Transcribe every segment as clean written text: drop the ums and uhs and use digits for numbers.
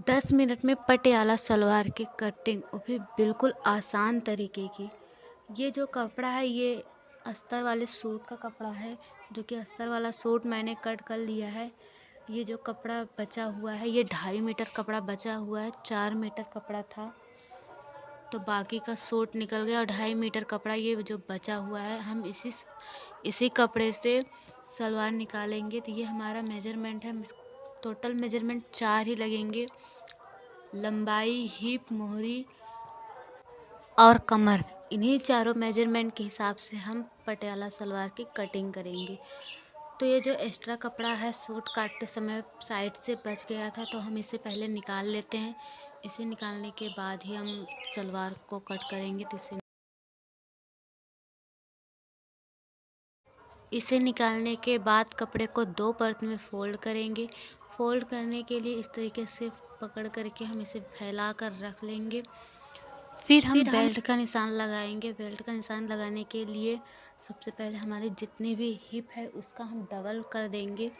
10 minute में पटियाला सलवार की cutting, वो भी बिल्कुल आसान तरीके की। ये जो कपड़ा है ये अस्तर वाले सूट का कपड़ा है, जो कि अस्तर वाला सूट मैंने कट कर लिया है। ये जो कपड़ा बचा हुआ है ये 2.5 मीटर कपड़ा बचा हुआ है। 4 मीटर कपड़ा था तो बाकी का सूट निकल गया, और 2.5 मीटर कपड़ा ये जो बचा हुआ है, हम इसी कपड़े से सलवार निकालेंगे। तो ये हमारा मेजरमेंट है। टोटल मेजरमेंट 4 ही लगेंगे: लंबाई, हिप, मोहरी और कमर। इन्हीं चारों मेजरमेंट के हिसाब से हम पटियाला सलवार की कटिंग करेंगे। तो ये जो एक्स्ट्रा कपड़ा है सूट काटते समय साइड से बच गया था, तो हम इसे पहले निकाल लेते हैं। इसे निकालने के बाद ही हम सलवार को कट करेंगे। तो इसे निकालने के बाद कपड़े को 2 परत में फ़ोल्ड करेंगे। फ़ोल्ड करने के लिए इस तरीके से पकड़ करके हम इसे फैला कर रख लेंगे। फिर हम बेल्ट का निशान लगाएंगे। बेल्ट का निशान लगाने के लिए सबसे पहले हमारी जितनी भी हिप है उसका हम डबल कर देंगे।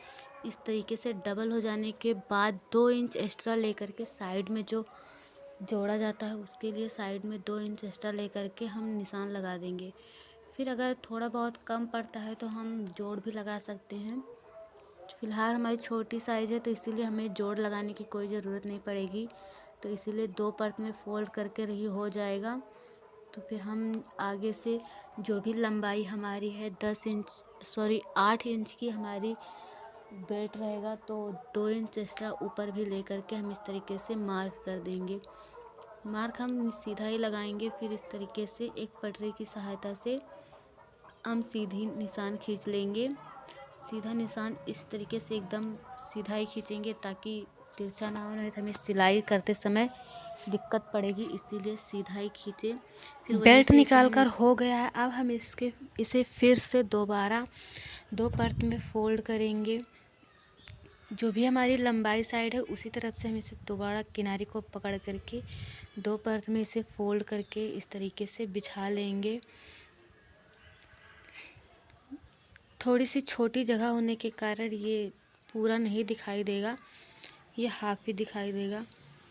इस तरीके से डबल हो जाने के बाद 2 इंच एक्स्ट्रा लेकर के साइड में जो जोड़ा जाता है उसके लिए साइड में 2 इंच एक्स्ट्रा लेकर के हम निशान लगा देंगे। फिर अगर थोड़ा बहुत कम पड़ता है तो हम जोड़ भी लगा सकते हैं। फ़िलहाल हमारी छोटी साइज़ है तो इसीलिए हमें जोड़ लगाने की कोई ज़रूरत नहीं पड़ेगी। तो इसीलिए 2 परत में फ़ोल्ड करके रही हो जाएगा। तो फिर हम आगे से जो भी लंबाई हमारी है 8 इंच की हमारी बेल्ट रहेगा, तो 2 इंच एक्स्ट्रा ऊपर भी लेकर के हम इस तरीके से मार्क कर देंगे। मार्क हम सीधा ही लगाएंगे। फिर इस तरीके से एक पटरी की सहायता से हम सीधी निशान खींच लेंगे। सीधा निशान इस तरीके से एकदम सीधा ही खींचेंगे ताकि तिरछा ना हो, नहीं तो हमें सिलाई करते समय दिक्कत पड़ेगी, इसीलिए सीधा ही खींचे। फिर बेल्ट निकाल कर हो गया है। अब हम इसे फिर से दोबारा 2 परत में फ़ोल्ड करेंगे। जो भी हमारी लंबाई साइड है उसी तरफ से हम इसे दोबारा किनारे को पकड़ करके 2 परत में इसे फ़ोल्ड करके इस तरीके से बिछा लेंगे। थोड़ी सी छोटी जगह होने के कारण ये पूरा नहीं दिखाई देगा, ये हाफ ही दिखाई देगा,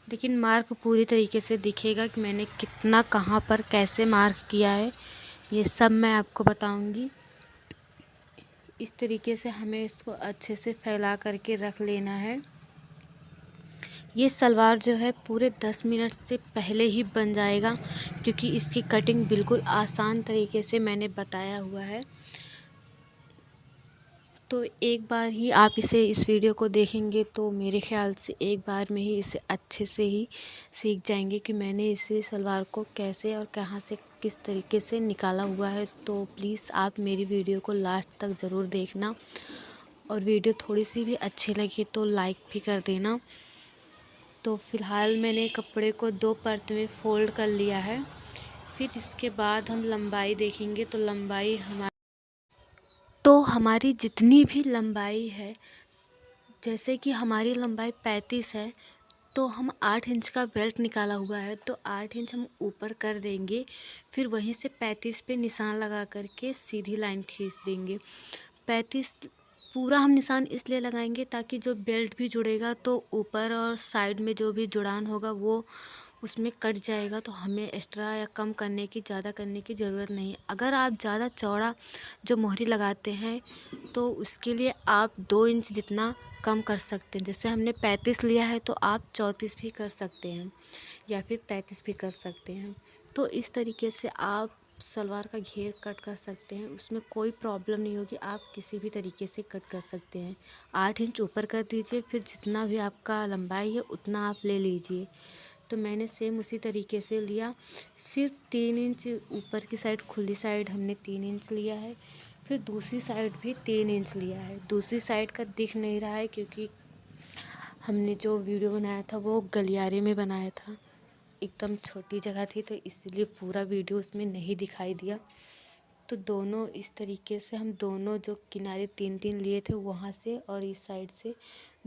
लेकिन मार्क पूरी तरीके से दिखेगा कि मैंने कितना कहाँ पर कैसे मार्क किया है, ये सब मैं आपको बताऊंगी। इस तरीके से हमें इसको अच्छे से फैला करके रख लेना है। ये सलवार जो है पूरे 10 मिनट से पहले ही बन जाएगा, क्योंकि इसकी कटिंग बिल्कुल आसान तरीके से मैंने बताया हुआ है। तो एक बार ही आप इस वीडियो को देखेंगे तो मेरे ख़्याल से एक बार में ही इसे अच्छे से ही सीख जाएंगे कि मैंने इसे सलवार को कैसे और कहाँ से किस तरीके से निकाला हुआ है। तो प्लीज़ आप मेरी वीडियो को लास्ट तक ज़रूर देखना, और वीडियो थोड़ी सी भी अच्छी लगी तो लाइक भी कर देना। तो फ़िलहाल मैंने कपड़े को 2 परत में फ़ोल्ड कर लिया है। फिर इसके बाद हम लंबाई देखेंगे। तो हमारी जितनी भी लंबाई है, जैसे कि हमारी लंबाई 35 है, तो हम 8 इंच का बेल्ट निकाला हुआ है, तो 8 इंच हम ऊपर कर देंगे। फिर वहीं से 35 पे निशान लगा करके सीधी लाइन खींच देंगे। 35 पूरा हम निशान इसलिए लगाएंगे ताकि जो बेल्ट भी जुड़ेगा तो ऊपर और साइड में जो भी जुड़ान होगा वो उसमें कट जाएगा, तो हमें एक्स्ट्रा या कम करने की, ज़्यादा करने की ज़रूरत नहीं है। अगर आप ज़्यादा चौड़ा जो मोहरी लगाते हैं तो उसके लिए आप 2 इंच जितना कम कर सकते हैं। जैसे हमने 35 लिया है तो आप 34 भी कर सकते हैं या फिर 33 भी कर सकते हैं। तो इस तरीके से आप सलवार का घेर कट कर सकते हैं, उसमें कोई प्रॉब्लम नहीं होगी। आप किसी भी तरीके से कट कर सकते हैं। 8 इंच ऊपर कर दीजिए, फिर जितना भी आपका लंबाई है उतना आप ले लीजिए। तो मैंने सेम उसी तरीके से लिया। फिर 3 इंच ऊपर की साइड, खुली साइड हमने 3 इंच लिया है। फिर दूसरी साइड भी 3 इंच लिया है। दूसरी साइड का दिख नहीं रहा है क्योंकि हमने जो वीडियो बनाया था वो गलियारे में बनाया था, एकदम छोटी जगह थी, तो इसलिए पूरा वीडियो उसमें नहीं दिखाई दिया। तो दोनों इस तरीके से हम दोनों जो किनारे 3-3 लिए थे वहाँ से और इस साइड से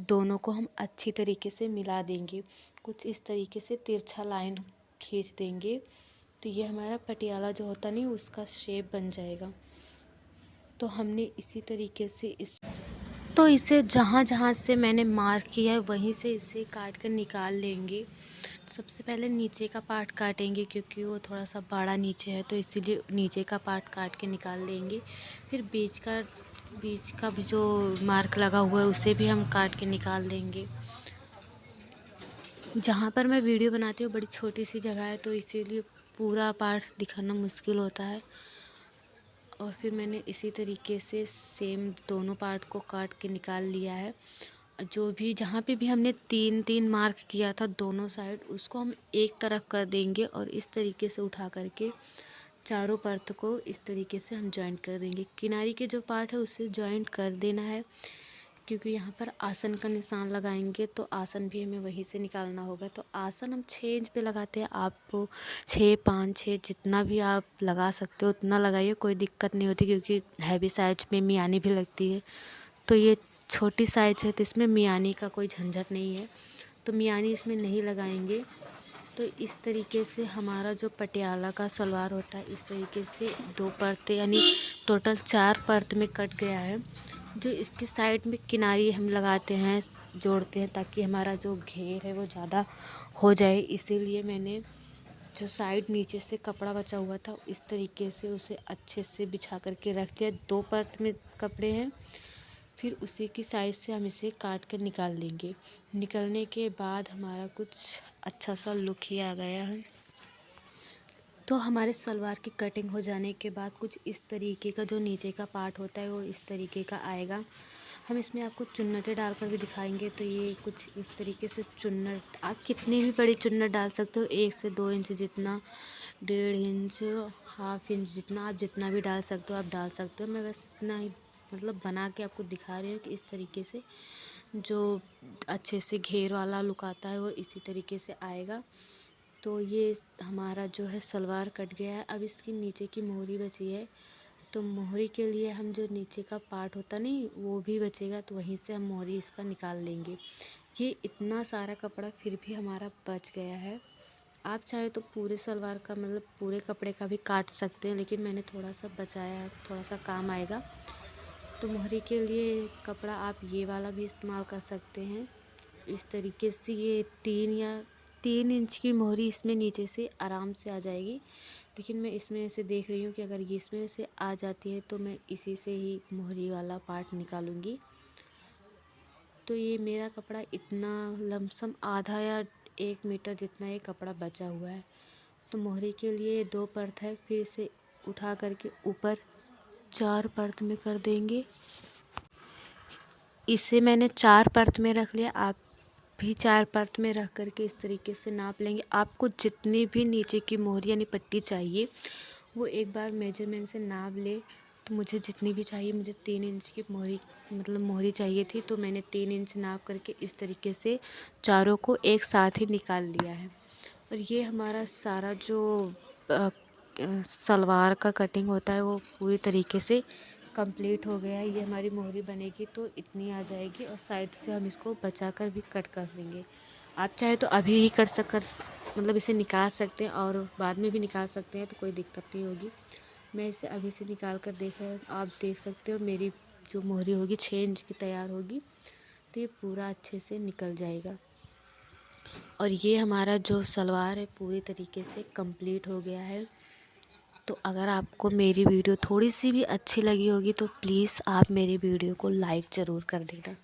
दोनों को हम अच्छी तरीके से मिला देंगे। कुछ इस तरीके से तिरछा लाइन खींच देंगे, तो ये हमारा पटियाला जो होता नहीं उसका शेप बन जाएगा। तो हमने इसी तरीके से तो इसे जहाँ जहाँ से मैंने मार्क किया है वहीं से इसे काट कर निकाल लेंगे। सबसे पहले नीचे का पार्ट काटेंगे क्योंकि वो थोड़ा सा बड़ा नीचे है, तो इसीलिए नीचे का पार्ट काट के निकाल लेंगे। फिर बीच का भी जो मार्क लगा हुआ है उसे भी हम काट के निकाल देंगे। जहाँ पर मैं वीडियो बनाती हूँ बड़ी छोटी सी जगह है, तो इसीलिए पूरा पार्ट दिखाना मुश्किल होता है। और फिर मैंने इसी तरीके से सेम दोनों पार्ट को काट के निकाल लिया है। जो भी जहाँ पे भी हमने 3-3 मार्क किया था दोनों साइड, उसको हम एक तरफ कर देंगे और इस तरीके से उठा करके चारों परत को इस तरीके से हम जॉइंट कर देंगे। किनारे के जो पार्ट है उसे जॉइंट कर देना है, क्योंकि यहाँ पर आसन का निशान लगाएंगे तो आसन भी हमें वहीं से निकालना होगा। तो आसन हम 6 इंच पे लगाते हैं। आप 6, 5, 6 जितना भी आप लगा सकते हो उतना लगाइए, कोई दिक्कत नहीं होती, क्योंकि हैवी साइज में मियानी भी लगती है। तो ये छोटी साइज है तो इसमें मियानी का कोई झंझट नहीं है, तो मियानी इसमें नहीं लगाएंगे। तो इस तरीके से हमारा जो पटियाला का सलवार होता है, इस तरीके से 2 परतें यानी टोटल 4 परत में कट गया है। जो इसके साइड में किनारी हम लगाते हैं, जोड़ते हैं, ताकि हमारा जो घेर है वो ज़्यादा हो जाए। इसीलिए मैंने जो साइड नीचे से कपड़ा बचा हुआ था इस तरीके से उसे अच्छे से बिछा करके रख दिया। 2 परत में कपड़े हैं, फिर उसी की साइज़ से हम इसे काट कर निकाल लेंगे। निकलने के बाद हमारा कुछ अच्छा सा लुक ही आ गया है। तो हमारे सलवार की कटिंग हो जाने के बाद कुछ इस तरीके का जो नीचे का पार्ट होता है वो इस तरीके का आएगा। हम इसमें आपको चुन्नटें डालकर भी दिखाएंगे। तो ये कुछ इस तरीके से चुन्नट, आप कितनी भी बड़ी चुन्नट डाल सकते हो, 1 से 2 इंच जितना, 1.5 इंच, हाफ इंच जितना, आप जितना भी डाल सकते हो आप डाल सकते हो। मैं बस इतना ही मतलब बना के आपको दिखा रही हूँ कि इस तरीके से जो अच्छे से घेर वाला लुक आता है वो इसी तरीके से आएगा। तो ये हमारा जो है सलवार कट गया है। अब इसकी नीचे की मोहरी बची है, तो मोहरी के लिए हम जो नीचे का पार्ट होता नहीं वो भी बचेगा, तो वहीं से हम मोहरी इसका निकाल लेंगे। ये इतना सारा कपड़ा फिर भी हमारा बच गया है। आप चाहे तो पूरे सलवार का मतलब पूरे कपड़े का भी काट सकते हैं, लेकिन मैंने थोड़ा सा बचाया है, थोड़ा सा काम आएगा। तो मोहरी के लिए कपड़ा आप ये वाला भी इस्तेमाल कर सकते हैं। इस तरीके से ये 3 इंच की मोहरी इसमें नीचे से आराम से आ जाएगी। लेकिन मैं इसमें से देख रही हूँ कि अगर इसमें से आ जाती है तो मैं इसी से ही मोहरी वाला पार्ट निकालूंगी। तो ये मेरा कपड़ा इतना लमसम आधा या 1 मीटर जितना ये कपड़ा बचा हुआ है। तो मोहरी के लिए 2 परत है, फिर इसे उठा करके ऊपर 4 परत में कर देंगे। इसे मैंने 4 परत में रख लिया, आप भी 4 परत में रख करके इस तरीके से नाप लेंगे। आपको जितनी भी नीचे की मोहरी यानी पट्टी चाहिए वो एक बार मेजरमेंट से नाप ले। तो मुझे जितनी भी चाहिए, मुझे 3 इंच की मोहरी मतलब मोहरी चाहिए थी, तो मैंने 3 इंच नाप करके इस तरीके से चारों को एक साथ ही निकाल लिया है। और ये हमारा सारा जो सलवार का कटिंग होता है वो पूरी तरीके से कंप्लीट हो गया है। ये हमारी मोहरी बनेगी तो इतनी आ जाएगी, और साइड से हम इसको बचा कर भी कट कर देंगे। आप चाहे तो अभी ही मतलब इसे निकाल सकते हैं और बाद में भी निकाल सकते हैं, तो कोई दिक्कत नहीं होगी। मैं इसे अभी से निकाल कर देख रहा हूँ, आप देख सकते हो मेरी जो मोहरी होगी 6 इंच की तैयार होगी, तो ये पूरा अच्छे से निकल जाएगा। और ये हमारा जो सलवार है पूरी तरीके से कंप्लीट हो गया है। तो अगर आपको मेरी वीडियो थोड़ी सी भी अच्छी लगी होगी तो प्लीज़ आप मेरी वीडियो को लाइक ज़रूर कर देना।